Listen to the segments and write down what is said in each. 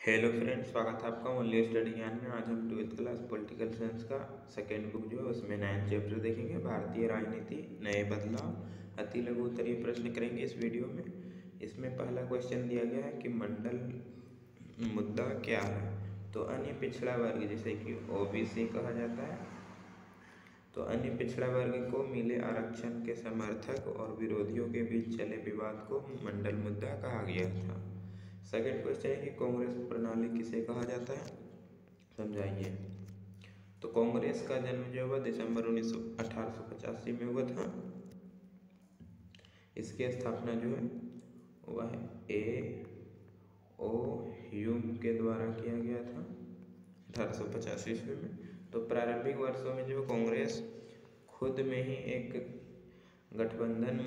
Hello friends, स्वागत है आपका ओनली स्टडी ज्ञान में। आज हम 12th क्लास पॉलिटिकल साइंस का सेकेंड बुक जो है उसमें 9th चैप्टर देखेंगे, भारतीय राजनीति नए बदलाव। अति लघु उत्तरीय प्रश्न करेंगे इस वीडियो में। इसमें पहला क्वेश्चन दिया गया है कि मंडल मुद्दा क्या है। तो अन्य पिछड़ा वर्ग, जैसे कि ओबीसी कहा जाता है, तो अन्य पिछड़ा वर्ग को मिले आरक्षण के समर्थक और विरोधियों के बीच चले विवाद को मंडल मुद्दा कहा गया था। सेकंड क्वेश्चन है कि कांग्रेस प्रणाली किसे कहा जाता है, समझाइए। तो कांग्रेस का जन्म जो हुआ दिसंबर 1885 में हुआ था। इसकी स्थापना जो है वह A.O. ह्यूम के द्वारा किया गया था 1885 ईस्वी में। तो प्रारंभिक वर्षों में जो कांग्रेस खुद में ही एक गठबंधन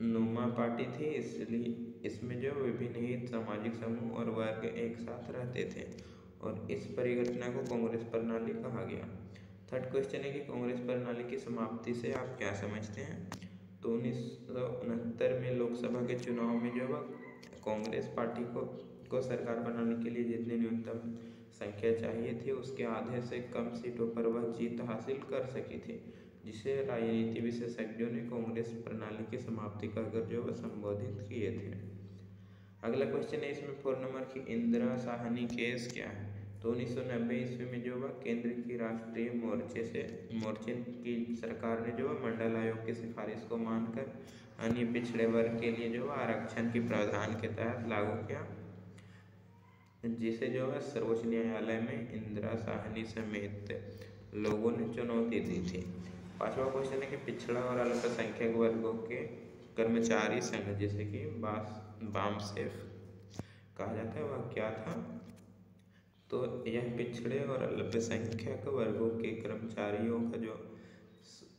नुमा पार्टी थी, इसलिए इसमें जो विभिन्न हित सामाजिक समूह और वर्ग एक साथ रहते थे और इस परिघटना को कांग्रेस प्रणाली कहा गया। थर्ड क्वेश्चन है कि कांग्रेस प्रणाली की समाप्ति से आप क्या समझते हैं। तो 1969 में लोकसभा के चुनाव में जो कांग्रेस पार्टी को सरकार बनाने के लिए जितनी न्यूनतम संख्या चाहिए थी उसके आधे से कम सीटों पर वह जीत हासिल कर सकी थी, जिसे राजनीति विशेषज्ञों ने कांग्रेस प्रणाली की समाप्ति कहकर जो वह संबोधित किए थे। अगला क्वेश्चन है इसमें 4 नंबर की इंदिरा साहनी केस क्या है। तो 1990 ईस्वी में जो वह केंद्र की राष्ट्रीय मोर्चे की सरकार ने जो मंडल आयोग की सिफारिश को मानकर अन्य पिछड़े वर्ग के लिए जो आरक्षण की प्रावधान के तहत लागू किया, जिसे जो है सर्वोच्च न्यायालय में इंदिरा साहनी समेत लोगों ने चुनौती दी थी। पांचवा क्वेश्चन है कि पिछड़ा और अल्पसंख्यक वर्गों के कर्मचारी संघ, जैसे कि बामसेफ कहा जाता है, वह क्या था। तो यह पिछड़े और अल्पसंख्यक वर्गों के कर्मचारियों का जो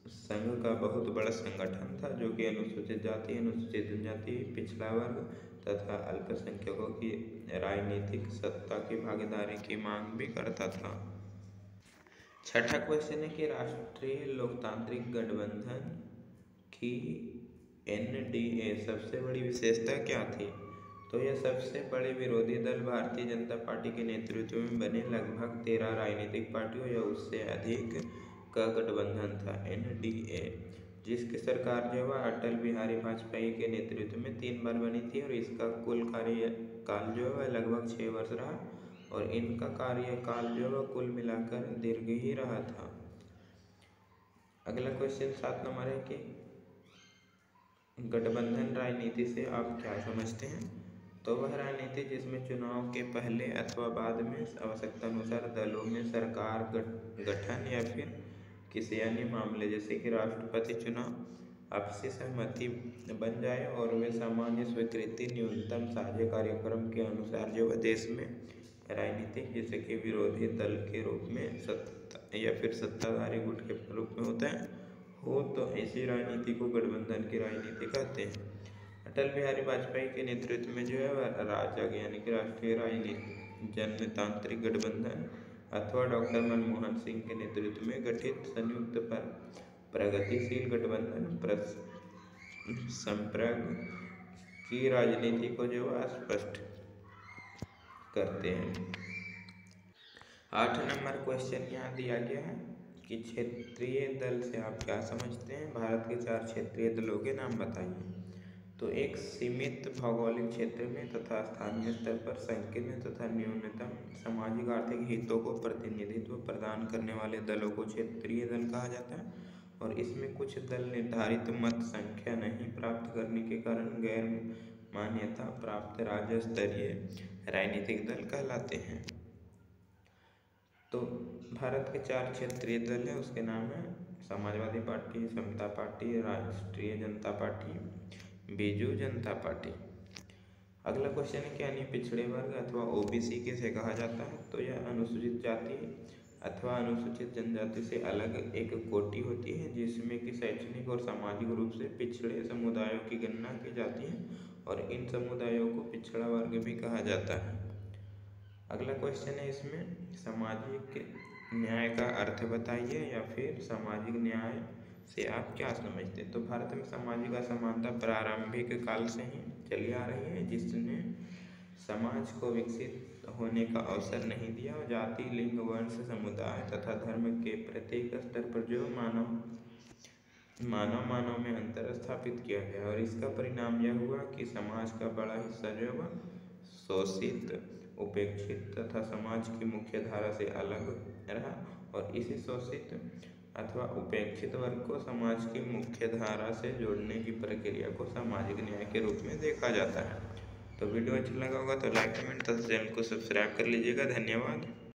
संघ का बहुत बड़ा संगठन था, जो कि अनुसूचित जाति, अनुसूचित जनजाति, पिछड़ा वर्ग तथा अल्पसंख्यकों की राजनीतिक सत्ता की भागीदारी की मांग भी करता था। छठा क्वेश्चन है कि राष्ट्रीय लोकतांत्रिक गठबंधन की NDA सबसे बड़ी विशेषता क्या थी। तो यह सबसे बड़े विरोधी दल भारतीय जनता पार्टी के नेतृत्व में बने लगभग 13 राजनीतिक पार्टियों या उससे अधिक का गठबंधन था NDA, जिसकी सरकार जो है अटल बिहारी वाजपेयी के नेतृत्व में 3 बार बनी थी और इसका कुल कार्यकाल जो है लगभग 6 वर्ष रहा और इनका कार्यकाल जो है कुल मिलाकर दीर्घ ही रहा था। अगला क्वेश्चन 7 नंबर है कि गठबंधन राजनीति से आप क्या समझते हैं। तो वह राजनीति जिसमें चुनाव के पहले अथवा बाद में आवश्यकता अनुसार दलों में सरकार गठन या फिर किसी अन्य मामले जैसे कि राष्ट्रपति चुनाव आपसी सहमति बन जाए और वे सामान्य स्वीकृति न्यूनतम साझे कार्यक्रम के अनुसार जो देश में राजनीतिक जैसे कि विरोधी दल के रूप में सत्ता या फिर सत्ताधारी गुट के रूप में होता है हो, तो ऐसी राजनीति को गठबंधन की राजनीति कहते हैं। अटल बिहारी वाजपेयी के नेतृत्व में जो है राजग यानी कि राष्ट्रीय जनतांत्रिक गठबंधन अथवा डॉक्टर मनमोहन सिंह के नेतृत्व में गठित संयुक्त पर प्रगतिशील गठबंधन संप्रग की राजनीति को जो स्पष्ट करते हैं। 8 नंबर क्वेश्चन यहाँ दिया गया है कि क्षेत्रीय दल से आप क्या समझते हैं। भारत के 4 क्षेत्रीय दलों के नाम बताइए। तो एक सीमित भौगोलिक क्षेत्र में तथा स्थानीय स्तर पर संकीर्ण तथा न्यूनतम सामाजिक आर्थिक हितों को प्रतिनिधित्व प्रदान करने वाले दलों को क्षेत्रीय दल कहा जाता है और इसमें कुछ दल निर्धारित मत संख्या नहीं प्राप्त करने के कारण गैर मान्यता प्राप्त राज्य स्तरीय राजनीतिक दल कहलाते हैं। तो भारत के 4 क्षेत्रीय दल हैं, उसके नाम है समाजवादी पार्टी, समता पार्टी, राष्ट्रीय जनता पार्टी, बीजू जनता पार्टी। अगला क्वेश्चन है कि अन्य पिछड़े वर्ग अथवा OBC किसे कहा जाता है। तो यह अनुसूचित जाति अथवा अनुसूचित जनजाति से अलग एक कोटि होती है जिसमें कि शैक्षणिक और सामाजिक रूप से पिछड़े समुदायों की गणना की जाती है और इन समुदायों को पिछड़ा वर्ग भी कहा जाता है। अगला क्वेश्चन है इसमें सामाजिक न्याय का अर्थ बताइए या फिर सामाजिक न्याय से आप क्या समझते हैं। तो भारत में सामाजिक असमानता प्रारंभिक काल से ही चली आ रही है, जिसने समाज को विकसित होने का अवसर नहीं दिया और जाति, लिंग, वंश, समुदाय तथा धर्म के प्रत्येक स्तर पर जो मानव में अंतर स्थापित किया गया और इसका परिणाम यह हुआ कि समाज का बड़ा हिस्सा जो है शोषित, उपेक्षित तथा समाज की मुख्य धारा से अलग रहा और इसी शोषित अथवा उपेक्षित वर्ग को समाज की मुख्य धारा से जोड़ने की प्रक्रिया को सामाजिक न्याय के रूप में देखा जाता है। तो वीडियो अच्छा लगा होगा तो लाइक, कमेंट तथा चैनल को सब्सक्राइब कर लीजिएगा। धन्यवाद।